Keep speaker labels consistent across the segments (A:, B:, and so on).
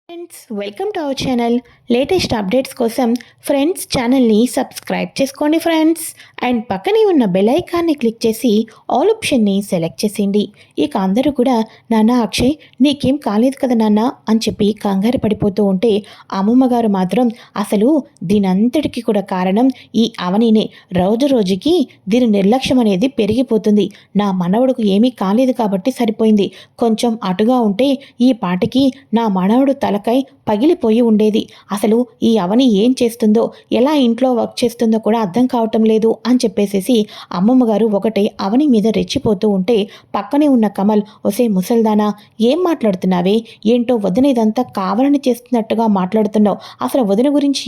A: Friends, welcome to our channel. Latest updates కోసం friends ఛానల్ని subscribe చేసుకోండి ఫ్రెండ్స్. అండ్ పక్కనే ఉన్న బెల్ ఐకాన్ని క్లిక్ చేసి ఆల్ ఆప్షన్ని సెలెక్ట్ చేసేయండి. ఇక అందరూ కూడా నాన్న అక్షయ్ నీకేం కాలేదు కదా నాన్న అని చెప్పి కంగారు పడిపోతూ ఉంటే అమ్మమ్మ గారు మాత్రం అసలు దీనంతటికీ కూడా కారణం ఈ అవనినే. రోజు రోజుకి దీని నిర్లక్ష్యం అనేది పెరిగిపోతుంది. నా మనవడుకు ఏమీ కాలేదు కాబట్టి సరిపోయింది. కొంచెం అటుగా ఉంటే ఈ పాటికి నా మనవడు తలకై పగిలిపోయి ఉండేది. అసలు ఈ అవని ఏం చేస్తుందో, ఎలా ఇంట్లో వర్క్ చేస్తుందో కూడా అర్థం కావటం లేదు అని చెప్పేసేసి అమ్మమ్మ గారు ఒకటే అవని మీద రెచ్చిపోతూ ఉంటే పక్కనే ఉన్న కమల్, ఒసే ముసల్దానా ఏం మాట్లాడుతున్నావే, ఏంటో వదిన ఇదంతా కావాలని చేస్తున్నట్టుగా మాట్లాడుతున్నావు. అసలు వదిన గురించి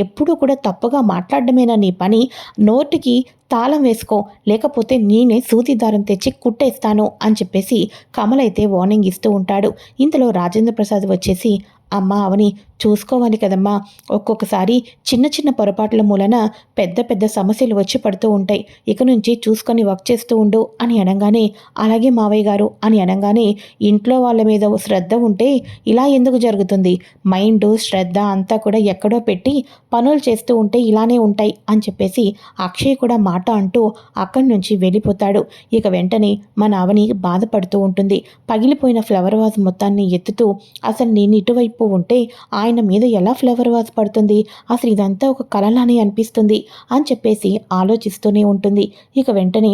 A: ఎప్పుడూ కూడా తప్పుగా మాట్లాడడమేనా నీ పని? నోటికి తాళం వేసుకో, లేకపోతే నేనే సూది దారం తెచ్చి కుట్టేస్తాను అని చెప్పేసి కమల్ అయితే వార్నింగ్ ఇస్తూ ఉంటాడు. ఇంతలో రాజేంద్ర ప్రసాద్ వచ్చేసి, అమ్మ అవని చూసుకోవాలి కదమ్మా, ఒక్కొక్కసారి చిన్న చిన్న పొరపాట్ల మూలన పెద్ద పెద్ద సమస్యలు వచ్చి పడుతూ ఉంటాయి. ఇక నుంచి చూసుకొని వర్క్ చేస్తూ ఉండు అని అనగానే, అలాగే మావయ్య గారు అని అనగానే, ఇంట్లో వాళ్ళ మీద శ్రద్ధ ఉంటే ఇలా ఎందుకు జరుగుతుంది? మైండ్ శ్రద్ధ అంతా కూడా ఎక్కడో పెట్టి పనులు చేస్తూ ఉంటే ఇలానే ఉంటాయి అని చెప్పేసి అక్షయ్ కూడా మాట అంటూ అక్కడి నుంచి వెళ్ళిపోతాడు. ఇక వెంటనే మన అవని బాధపడుతూ ఉంటుంది. పగిలిపోయిన ఫ్లవర్ వాజ్ మొత్తాన్ని ఎత్తుతూ, అసలు నేను ఇటువైపు ఉంటే ఆయన మీద ఎలా ఫ్లవర్ వాజ్ పడుతుంది, అసలు ఇదంతా ఒక కలలానే అనిపిస్తుంది అని చెప్పేసి ఆలోచిస్తూనే ఉంటుంది. ఇక వెంటనే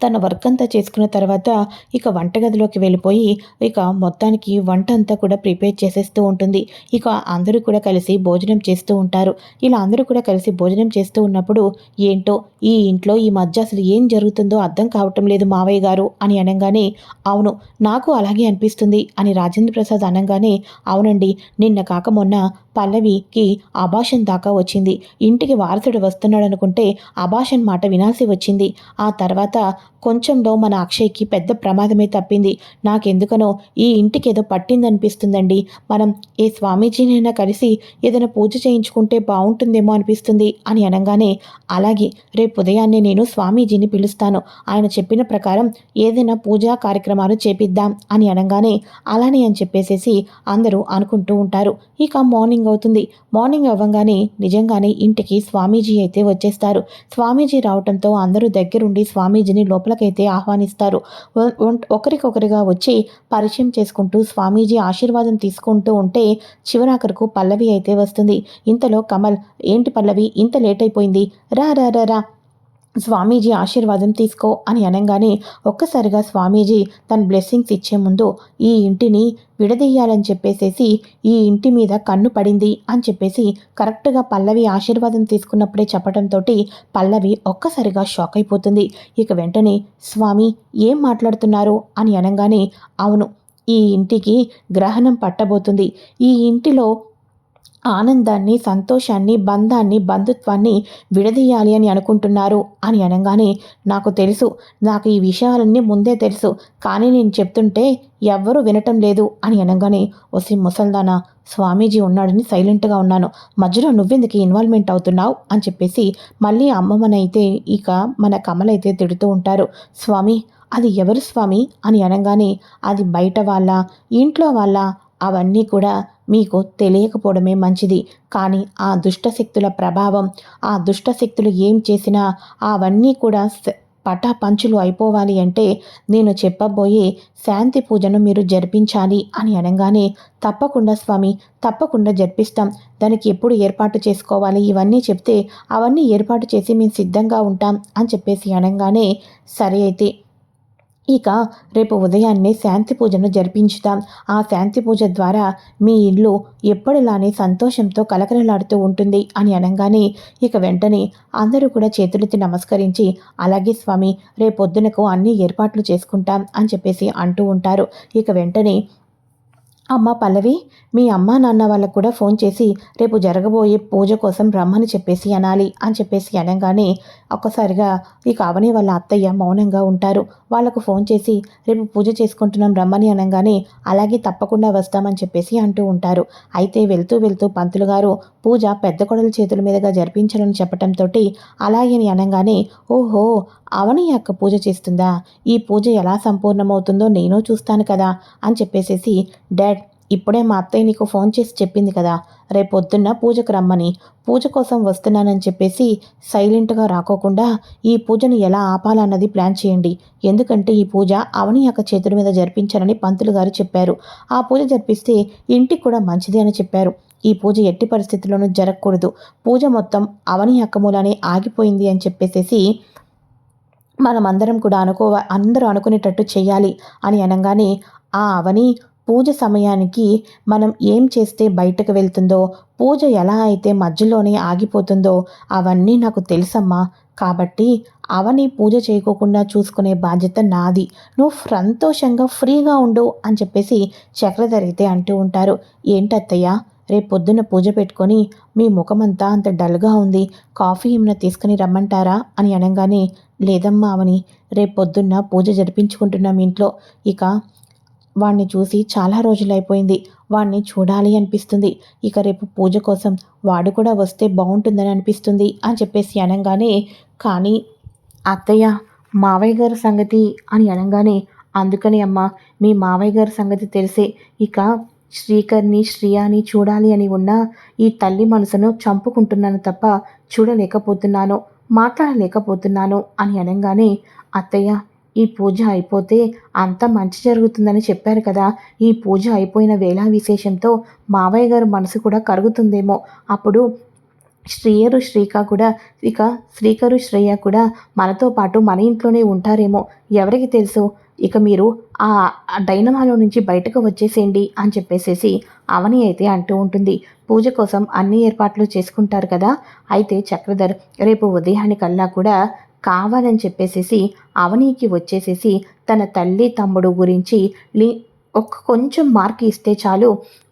A: తన వర్క్ అంతా చేసుకున్న తర్వాత ఇక వంటగదిలోకి వెళ్ళిపోయి ఇక మొత్తానికి వంట అంతా కూడా ప్రిపేర్ చేసేస్తూ ఉంటుంది. ఇక అందరూ కూడా కలిసి భోజనం చేస్తూ ఉంటారు. ఇలా అందరూ కూడా కలిసి భోజనం చేస్తూ ఉన్నప్పుడు, ఏంటో ఈ ఇంట్లో ఈ మధ్య అసలు ఏం జరుగుతుందో అర్థం కావటం లేదు మావయ్య గారు అని అనగానే, అవును నాకు అలాగే అనిపిస్తుంది అని రాజేంద్ర ప్రసాద్ అనగానే, అవునండి నిన్న కాక మొన్న పల్లవికి అబాషన్ దాకా వచ్చింది. ఇంటికి వారసుడు వస్తున్నాడు అనుకుంటే అబాషన్ మాట వినాల్సి వచ్చింది. ఆ తర్వాత కొంచెంలో మన అక్షయ్కి పెద్ద ప్రమాదమే తప్పింది. నాకెందుకనో ఈ ఇంటికి ఏదో పట్టిందనిపిస్తుందండి. మనం ఏ స్వామీజీనైనా కలిసి ఏదైనా పూజ చేయించుకుంటే బాగుంటుందేమో అనిపిస్తుంది అని అనగానే, అలాగే రేపు ఉదయాన్నే నేను స్వామీజీని పిలుస్తాను, ఆయన చెప్పిన ప్రకారం ఏదైనా పూజా కార్యక్రమాలు చేపిద్దాం అని అనగానే, అలానే అని చెప్పేసేసి అందరూ అనుకుంటూ ఉంటారు. ఇక మార్నింగ్ అవుతుంది. మార్నింగ్ అవ్వగానే నిజంగానే ఇంటికి స్వామీజీ అయితే వచ్చేస్తారు. స్వామీజీ రావడంతో అందరూ దగ్గరుండి స్వామీజీని లోపలికైతే ఆహ్వానిస్తారు. ఒకరికొకరిగా వచ్చి పరిచయం చేసుకుంటూ స్వామీజీ ఆశీర్వాదం తీసుకుంటూ ఉంటే చివరాఖరుకు పల్లవి అయితే వస్తుంది. ఇంతలో కమల్, ఏంటి పల్లవి ఇంత లేట్ అయిపోయింది, రా రా రా రా స్వామీజీ ఆశీర్వాదం తీసుకో అని అనగానే ఒక్కసారిగా స్వామీజీ తన బ్లెస్సింగ్స్ ఇచ్చే ముందు, ఈ ఇంటిని విడదీయాలని చెప్పేసేసి ఈ ఇంటి మీద కన్ను పడింది అని చెప్పేసి కరెక్ట్గా పల్లవి ఆశీర్వాదం తీసుకున్నప్పుడే చెప్పడంతో పల్లవి ఒక్కసారిగా షాక్ అయిపోతుంది. ఇక వెంటనే, స్వామి ఏం మాట్లాడుతున్నారు అని అనగానే, అవును ఈ ఇంటికి గ్రహణం పట్టబోతుంది, ఈ ఇంటిలో ఆనందాన్ని, సంతోషాన్ని, బంధాన్ని, బంధుత్వాన్ని విడదీయాలి అని అనుకుంటున్నారు అని అనగానే, నాకు తెలుసు, నాకు ఈ విషయాలన్నీ ముందే తెలుసు, కానీ నేను చెప్తుంటే ఎవ్వరూ వినటం లేదు అని అనగానే, ఒసి ముసల్దానా స్వామీజీ ఉన్నాడని సైలెంట్గా ఉన్నాను, మధ్యలో నువ్వెందుకు ఇన్వాల్వ్మెంట్ అవుతున్నావు అని చెప్పేసి మళ్ళీ అమ్మమ్మనైతే ఇక మన కమలైతే తిడుతూ ఉంటారు. స్వామి అది ఎవరు స్వామి అని అనగానే, అది బయట వాళ్ళ ఇంట్లో వాళ్ళ అవన్నీ కూడా మీకు తెలియకపోవడమే మంచిది. కానీ ఆ దుష్టశక్తుల ప్రభావం, ఆ దుష్టశక్తులు ఏం చేసినా అవన్నీ కూడా పటాపంచులు అయిపోవాలి అంటే నేను చెప్పబోయే శాంతి పూజను మీరు జరిపించాలి అని అనగానే, తప్పకుండా స్వామి తప్పకుండా జరిపిస్తాం, దానికి ఎప్పుడు ఏర్పాటు చేసుకోవాలి ఇవన్నీ చెప్తే అవన్నీ ఏర్పాటు చేసి మేము సిద్ధంగా ఉంటాం అని చెప్పేసి అనగానే, సరే అయితే ఇక రేపు ఉదయాన్నే శాంతి పూజను జరిపించుతాం, ఆ శాంతి పూజ ద్వారా మీ ఇల్లు ఎప్పటిలానే సంతోషంతో కలకలలాడుతూ ఉంటుంది అని అనగానే, ఇక వెంటనే అందరూ కూడా చేతులెత్తి నమస్కరించి, అలాగే స్వామి రేపొద్దునకు అన్ని ఏర్పాట్లు చేసుకుంటాం అని చెప్పేసి అంటూ ఉంటారు. ఇక వెంటనే, అమ్మ పల్లవి మీ అమ్మా నాన్న వాళ్ళకు కూడా ఫోన్ చేసి రేపు జరగబోయే పూజ కోసం రమ్మని చెప్పేసి అనాలి అని చెప్పేసి అనగానే ఒక్కసారిగా ఇక అవని వాళ్ళ అత్తయ్య మౌనంగా ఉంటారు. వాళ్ళకు ఫోన్ చేసి రేపు పూజ చేసుకుంటున్నాం రమ్మని అనగానే, అలాగే తప్పకుండా వస్తామని చెప్పేసి అంటూ ఉంటారు. అయితే వెళ్తూ వెళ్తూ పంతులు గారు పూజ పెద్ద కొడల చేతుల మీదుగా జరిపించాలని చెప్పడంతో అలాగని అనగానే, ఓహో అవని అక్క పూజ చేస్తుందా, ఈ పూజ ఎలా సంపూర్ణమవుతుందో నేను చూస్తాను కదా అని చెప్పేసేసి, డాడ్ ఇప్పుడే మా అత్తయ్య నీకు ఫోన్ చేసి చెప్పింది కదా, రేపొద్దున్న పూజకు రమ్మని. పూజ కోసం వస్తున్నానని చెప్పేసి సైలెంట్గా రాకోకుండా ఈ పూజను ఎలా ఆపాలన్నది ప్లాన్ చేయండి. ఎందుకంటే ఈ పూజ అవని అక్క చేతుల మీద జరిపించాలని పంతులు గారు చెప్పారు. ఆ పూజ జరిపిస్తే ఇంటికి కూడా మంచిది అని చెప్పారు. ఈ పూజ ఎట్టి పరిస్థితుల్లోనూ జరగకూడదు. పూజ మొత్తం అవని అక్క మూలానే ఆగిపోయింది అని చెప్పేసేసి మనమందరం కూడా అందరూ అనుకునేటట్టు చేయాలి అని అనగానే, ఆ అవని పూజ సమయానికి మనం ఏం చేస్తే బయటకు వెళ్తుందో, పూజ ఎలా అయితే మధ్యలోనే ఆగిపోతుందో అవన్నీ నాకు తెలుసమ్మా. కాబట్టి అవని పూజ చేయకోకుండా చూసుకునే బాధ్యత నాది. నువ్వు సంతోషంగా ఫ్రీగా ఉండు అని చెప్పేసి చక్రధర్ అయితే అంటూ ఉంటారు. ఏంటత్తయ్య, రేపు పొద్దున్న పూజ పెట్టుకొని మీ ముఖమంతా అంత డల్గా ఉంది, కాఫీ ఏమైనా తీసుకుని రమ్మంటారా అని అనగానే, లేదమ్మా అవని, రేపు పొద్దున్న పూజ జరిపించుకుంటున్నాం ఇంట్లో. ఇక వాణ్ణి చూసి చాలా రోజులైపోయింది. వాణ్ణి చూడాలి అనిపిస్తుంది. ఇక రేపు పూజ కోసం వాడు కూడా వస్తే బాగుంటుందని అనిపిస్తుంది అని చెప్పేసి అనగానే, కానీ అత్తయ్య, మావయ్య గారి సంగతి అని అనగానే, అందుకని అమ్మ, మీ మావయ్య గారి సంగతి తెలిసే ఇక శ్రీకర్ని శ్రియాని చూడాలి అని ఉన్న ఈ తల్లి మనసును చంపుకుంటున్నాను తప్ప చూడలేకపోతున్నాను, మాట్లాడలేకపోతున్నాను అని అనగానే, అత్తయ్య, ఈ పూజ అయిపోతే అంత మంచి జరుగుతుందని చెప్పారు కదా, ఈ పూజ అయిపోయిన వేళ విశేషంతో మావయ్య గారు మనసు కూడా కరుగుతుందేమో. అప్పుడు శ్రీకరు శ్రేయ కూడా మనతో పాటు మన ఇంట్లోనే ఉంటారేమో, ఎవరికి తెలుసు. ఇక మీరు ఆ డైనమాలో నుంచి బయటకు వచ్చేసేయండి అని చెప్పేసేసి అవని అయితే అంటూ ఉంటుంది. పూజ కోసం అన్ని ఏర్పాట్లు చేసుకుంటారు కదా. అయితే చక్రధర్ రేపు ఉదయానికల్లా కూడా కావాలని చెప్పేసేసి అవనీకి వచ్చేసేసి తన తల్లి తమ్ముడు గురించి కొంచెం మార్క్ ఇస్తే చాలు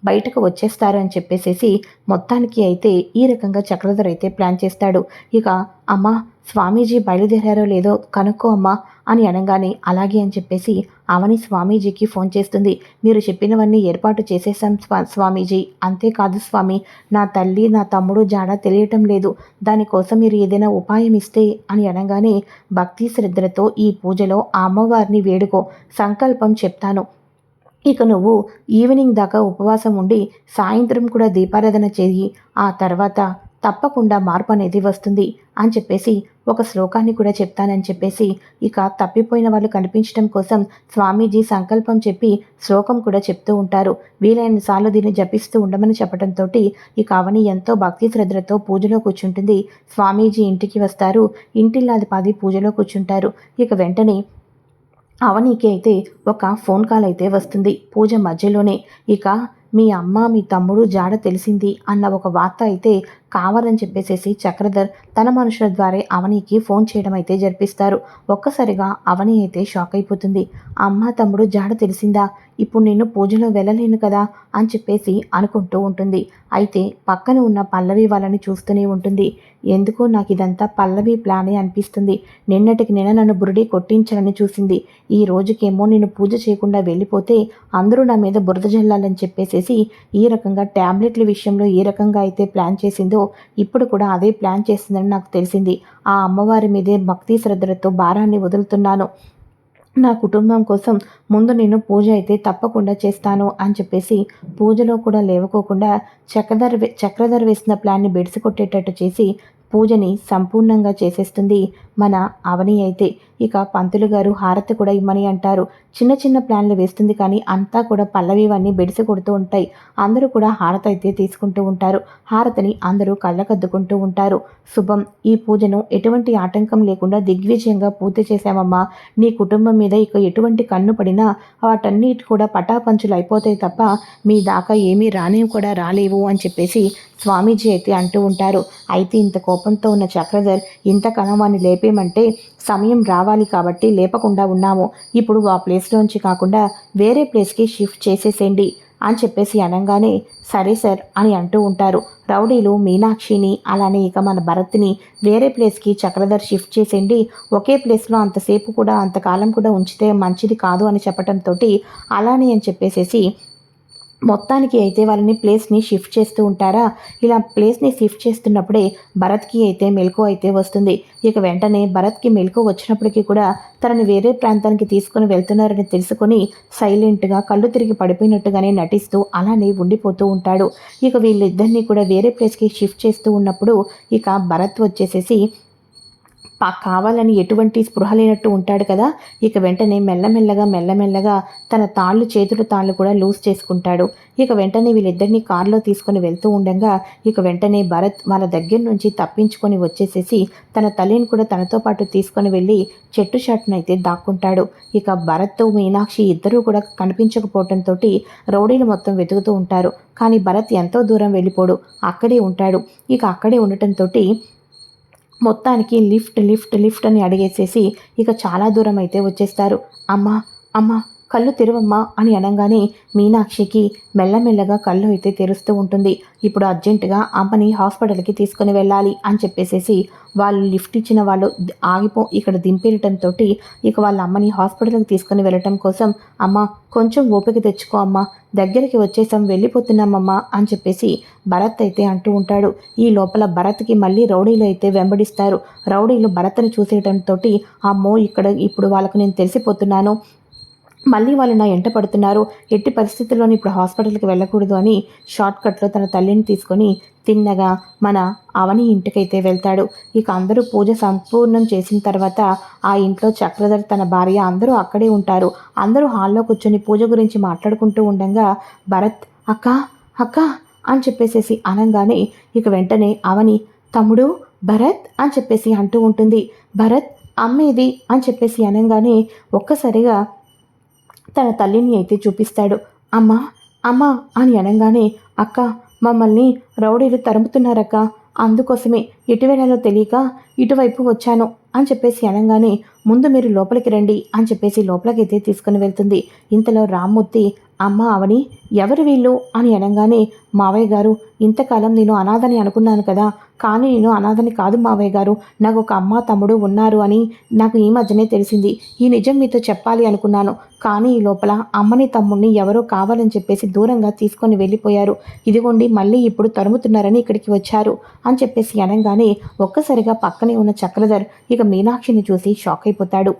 A: బయటకు వచ్చేస్తారు అని చెప్పేసేసి మొత్తానికి అయితే ఈ రకంగా చక్రధర్ అయితే ప్లాన్ చేస్తాడు. ఇక అమ్మ, స్వామీజీ బయలుదేరారో లేదో కనుక్కో అమ్మా అని అనగానే, అలాగే అని చెప్పేసి అవని స్వామీజీకి ఫోన్ చేస్తుంది. మీరు చెప్పినవన్నీ ఏర్పాటు చేసేసాం స్వామీజీ. అంతేకాదు స్వామి, నా తల్లి నా తమ్ముడు జాడ తెలియటం లేదు, దానికోసం మీరు ఏదైనా ఉపాయం ఇస్తే అని అనగానే, భక్తి శ్రద్ధలతో ఈ పూజలో ఆ అమ్మవారిని వేడుకో, సంకల్పం చెప్తాను. ఇక నువ్వు ఈవినింగ్ దాకా ఉపవాసం ఉండి సాయంత్రం కూడా దీపారాధన చేయి, ఆ తర్వాత తప్పకుండా మార్పు అనేది వస్తుంది అని చెప్పేసి ఒక శ్లోకాన్ని కూడా చెప్తానని చెప్పేసి ఇక తప్పిపోయిన వాళ్ళు కనిపించడం కోసం స్వామీజీ సంకల్పం చెప్పి శ్లోకం కూడా చెప్తూ ఉంటారు. వీలైనసార్లు దీన్ని జపిస్తూ ఉండమని చెప్పడంతో ఇక అవని ఎంతో భక్తి శ్రద్ధలతో పూజలో కూర్చుంటుంది. స్వామీజీ ఇంటికి వస్తారు. ఇంటిల్లాది పాది పూజలో కూర్చుంటారు. ఇక వెంటనే అవనీకి అయితే ఒక ఫోన్ కాల్ అయితే వస్తుంది పూజ మధ్యలోనే. ఇక మీ అమ్మ మీ తమ్ముడు జాడ తెలిసింది అన్న ఒక వార్త అయితే కావాలని చెప్పేసేసి చక్రధర్ తన మనుషుల ద్వారా అవనీకి ఫోన్ చేయడం అయితే జరిపిస్తారు. ఒక్కసారిగా అవని అయితే షాక్ అయిపోతుంది. అమ్మ తమ్ముడు జాడ తెలిసిందా, ఇప్పుడు నేను పూజలో వెళ్ళలేను కదా అని చెప్పేసి అనుకుంటూ ఉంటుంది. అయితే పక్కన ఉన్న పల్లవి వాళ్ళని చూస్తూనే ఉంటుంది. ఎందుకో నాకు ఇదంతా పల్లవి ప్లానే అనిపిస్తుంది. నిన్నటికి నిన్న నన్ను బురుడి కొట్టించాలని చూసింది. ఈ రోజుకేమో నేను పూజ చేయకుండా వెళ్ళిపోతే అందరూ నా మీద బురద జల్లాలని చెప్పేసేసి ఈ రకంగా ట్యాబ్లెట్ల విషయంలో ఏ రకంగా అయితే ప్లాన్ చేసిందో ఇప్పుడు కూడా అదే ప్లాన్ చేసిందని నాకు తెలిసింది. ఆ అమ్మవారి మీదే భక్తి శ్రద్ధలతో భారాన్ని వదులుతున్నాను. నా కుటుంబం కోసం ముందు నేను పూజ అయితే తప్పకుండా చేస్తాను అని చెప్పేసి పూజలో కూడా లేవకోకుండా చక్రధర్ వేసిన ప్లాన్ని బెడిసి కొట్టేటట్టు చేసి పూజని సంపూర్ణంగా చేసేస్తుంది మన అవని అయితే. ఇక పంతులు గారు హారతి కూడా ఇమ్మని అంటారు. చిన్న చిన్న ప్లాన్లు వేస్తుంది కానీ అంతా కూడా పల్లవివన్నీ బెడిసి కొడుతూ ఉంటాయి. అందరూ కూడా హారతి అయితే తీసుకుంటూ ఉంటారు. హారతిని అందరూ కళ్ళకద్దుకుంటూ ఉంటారు. శుభం, ఈ పూజను ఎటువంటి ఆటంకం లేకుండా దిగ్విజయంగా పూర్తి చేశామమ్మా. నీ కుటుంబం మీద ఇక ఎటువంటి కన్ను పడినా వాటన్నిటి కూడా పటాపంచులు అయిపోతాయి తప్ప మీ దాకా ఏమీ కూడా రాలేవు అని చెప్పేసి స్వామీజీ అయితే అంటూ ఉంటారు. అయితే ఇంత కోపంతో ఉన్న చక్రధర్ ఇంతకాలం వాడిని లేపేమంటే సమయం రావాలి కాబట్టి లేపకుండా ఉన్నాము. ఇప్పుడు ఆ ప్లేస్లోంచి కాకుండా వేరే ప్లేస్కి షిఫ్ట్ చేసేసేయండి అని చెప్పేసి అనగానే, సరే సార్ అని అంటూ ఉంటారు. రౌడీలు మీనాక్షిని అలానే ఇక మన భరత్ని వేరే ప్లేస్కి చక్రధర్ షిఫ్ట్ చేసేయండి, ఒకే ప్లేస్లో అంతసేపు కూడా అంతకాలం కూడా ఉంచితే మంచిది కాదు అని చెప్పడంతో అలానే అని చెప్పేసేసి మొత్తానికి అయితే వాళ్ళని ప్లేస్ని షిఫ్ట్ చేస్తూ ఉంటారా. ఇలా ప్లేస్ని షిఫ్ట్ చేస్తున్నప్పుడే భరత్కి అయితే మెలకు అయితే వస్తుంది. ఇక వెంటనే భరత్కి మెలకు వచ్చినప్పటికీ కూడా తనని వేరే ప్రాంతానికి తీసుకుని వెళ్తున్నారని తెలుసుకొని సైలెంట్గా కళ్ళు తిరిగి పడిపోయినట్టుగానే నటిస్తూ అలానే ఉండిపోతూ ఉంటాడు. ఇక వీళ్ళిద్దరినీ కూడా వేరే ప్లేస్కి షిఫ్ట్ చేస్తూ ఉన్నప్పుడు ఇక భరత్ వచ్చేసేసి కావాలని ఎటువంటి స్పృహ లేనట్టు ఉంటాడు కదా. ఇక వెంటనే మెల్లమెల్లగా తన చేతుల తాళ్ళు కూడా లూజ్ చేసుకుంటాడు. ఇక వెంటనే వీళ్ళిద్దరిని కారులో తీసుకొని వెళ్తూ ఉండగా ఇక వెంటనే భరత్ వాళ్ళ దగ్గర నుంచి తప్పించుకొని వచ్చేసేసి తన తల్లిని కూడా తనతో పాటు తీసుకొని వెళ్ళి చెట్టు చాటునైతే దాక్కుంటాడు. ఇక భరత్ మీనాక్షి ఇద్దరూ కూడా కనిపించకపోవడంతో రౌడీలు మొత్తం వెతుకుతూ ఉంటారు. కానీ భరత్ ఎంతో దూరం వెళ్ళిపోడు, అక్కడే ఉంటాడు. ఇక అక్కడే ఉండటంతో మొత్తానికి లిఫ్ట్ అని అడిగేసేసి ఇక చాలా దూరం అయితే వచ్చేస్తారు. అమ్మా కళ్ళు తెరవమ్మా అని అనగానే మీనాక్షికి మెల్లమెల్లగా కళ్ళు అయితే తెరుస్తూ ఉంటుంది. ఇప్పుడు అర్జెంటుగా అమ్మని హాస్పిటల్కి తీసుకుని వెళ్ళాలి అని చెప్పేసేసి వాళ్ళు లిఫ్ట్ ఇచ్చిన వాళ్ళు ఇక్కడ దింపేయటంతో ఇక వాళ్ళ అమ్మని హాస్పిటల్కి తీసుకుని వెళ్ళటం కోసం అమ్మ కొంచెం ఓపిక తెచ్చుకో అమ్మ, దగ్గరికి వచ్చేసాం, వెళ్ళిపోతున్నామమ్మా అని చెప్పేసి భరత్ అయితే అంటూ ఉంటాడు. ఈ లోపల భరత్కి మళ్ళీ రౌడీలు అయితే వెంబడిస్తారు. రౌడీలు భరత్ని చూసేయటంతో అమ్మో ఇప్పుడు వాళ్ళకు నేను తెలిసిపోతున్నాను, మళ్ళీ వాళ్ళు నా ఎంట పడుతున్నారు, ఎట్టి పరిస్థితుల్లోని ఇప్పుడు హాస్పిటల్కి వెళ్ళకూడదు అని షార్ట్కట్లో తన తల్లిని తీసుకొని తిన్నగా మన అవని ఇంటికైతే వెళ్తాడు. ఇక అందరూ పూజ సంపూర్ణం చేసిన తర్వాత ఆ ఇంట్లో చక్రధర్ తన భార్య అందరూ అక్కడే ఉంటారు. అందరూ హాల్లో కూర్చొని పూజ గురించి మాట్లాడుకుంటూ ఉండగా భరత్ అక్క అక్క అని చెప్పేసేసి అనగానే ఇక వెంటనే అవని తమ్ముడు భరత్ అని చెప్పేసి అంటూ ఉంటుంది. భరత్ అమ్మేది అని చెప్పేసి అనగానే ఒక్కసారిగా తన తల్లిని అయితే చూపిస్తాడు. అమ్మా అని అనగానే అక్క మమ్మల్ని రౌడీలు తరుముతున్నారక్క, అందుకోసమే ఎటు వెళ్ళాలో తెలియక ఇటువైపు వచ్చాను అని చెప్పేసి అనగానే ముందు మీరు లోపలికి రండి అని చెప్పేసి లోపలికైతే తీసుకుని వెళ్తుంది. ఇంతలో రామ్మూర్తి అమ్మ అవని ఎవరు వీళ్ళు అని అనగానే మావయ్య గారు ఇంతకాలం నేను అనాథని అనుకున్నాను కదా, కానీ నేను అనాథని కాదు మావయ్య గారు, నాకు ఒక అమ్మ తమ్ముడు ఉన్నారు అని నాకు ఈ మధ్యనే తెలిసింది. ఈ నిజం మీతో చెప్పాలి అనుకున్నాను, కానీ ఈ లోపల అమ్మని తమ్ముడిని ఎవరో కావాలని చెప్పేసి దూరంగా తీసుకొని వెళ్ళిపోయారు. ఇదిగోండి మళ్ళీ ఇప్పుడు తరుముతున్నారని ఇక్కడికి వచ్చారు అని చెప్పేసి అనగానే ఒక్కసారిగా పక్కనే ఉన్న చక్రధర్ ఇక మీనాక్షిని చూసి షాక్ అయిపోతాడు.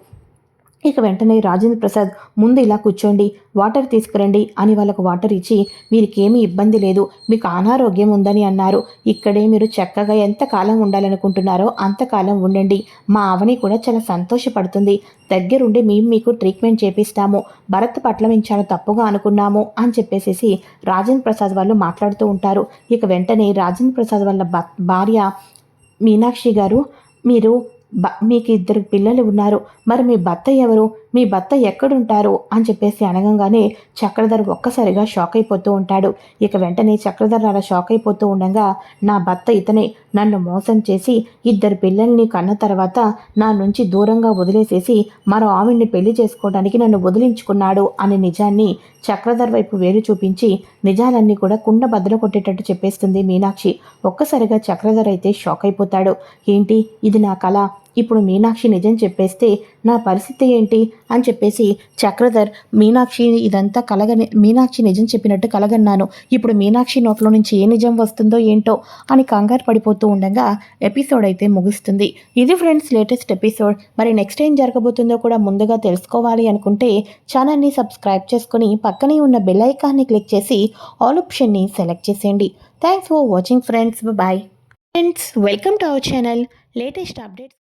A: ఇక వెంటనే రాజేంద్ర ప్రసాద్ ముందు ఇలా కూర్చోండి, వాటర్ తీసుకురండి అని వాళ్ళకు వాటర్ ఇచ్చి వీరికేమీ ఇబ్బంది లేదు, మీకు అనారోగ్యం ఉందని అన్నారు, ఇక్కడే మీరు చక్కగా ఎంతకాలం ఉండాలనుకుంటున్నారో అంతకాలం ఉండండి, మా అవని కూడా చాలా సంతోషపడుతుంది, దగ్గరుండి మేము మీకు ట్రీట్మెంట్ చేపిస్తాము, భరత్ పట్ల మేము చాలా తప్పుగా అనుకున్నాము అని చెప్పేసి రాజేంద్ర ప్రసాద్ వాళ్ళు మాట్లాడుతూ ఉంటారు. ఇక వెంటనే రాజేంద్ర ప్రసాద్ వాళ్ళ భార్య మీనాక్షి గారు మీకు ఇద్దరు పిల్లలు ఉన్నారు, మరి మీ భర్త ఎవరు, మీ భర్త ఎక్కడుంటారు అని చెప్పేసి అనగానే చక్రధర్ ఒక్కసారిగా షాక్ అయిపోతూ ఉంటాడు. ఇక వెంటనే చక్రధర్ అలా షాక్ అయిపోతూ ఉండగా నా భర్త ఇతనే, నన్ను మోసం చేసి ఇద్దరు పిల్లల్ని కన్న తర్వాత నా నుంచి దూరంగా వదిలేసేసి మరో ఆవిడ్ని పెళ్లి చేసుకోవడానికి నన్ను వదిలించుకున్నాడు అనే నిజాన్ని చక్రధర్ వైపు వేలు చూపించి నిజాలన్నీ కూడా కుండ బద్దలు కొట్టేటట్టు చెప్పేస్తుంది మీనాక్షి. ఒక్కసారిగా చక్రధర్ అయితే షాక్ అయిపోతాడు. ఏంటి ఇది నా కళ, ఇప్పుడు మీనాక్షి నిజం చెప్పేస్తే నా పరిస్థితి ఏంటి అని చెప్పేసి చక్రధర్ మీనాక్షి నిజం చెప్పినట్టు కలగన్నాను, ఇప్పుడు మీనాక్షి నోట్లో నుంచి ఏ నిజం వస్తుందో ఏంటో అని కంగారు పడిపోతూ ఉండగా ఎపిసోడ్ అయితే ముగుస్తుంది. ఇది ఫ్రెండ్స్ లేటెస్ట్ ఎపిసోడ్. మరి నెక్స్ట్ ఏం జరగబోతుందో కూడా ముందుగా తెలుసుకోవాలి అనుకుంటే ఛానల్ని సబ్స్క్రైబ్ చేసుకొని పక్కనే ఉన్న బెల్ ఐకాన్ని క్లిక్ చేసి ఆల్ ఆప్షన్ని సెలెక్ట్ చేసేయండి. Thanks for watching friends. Bye friends, welcome to our channel. Latest updates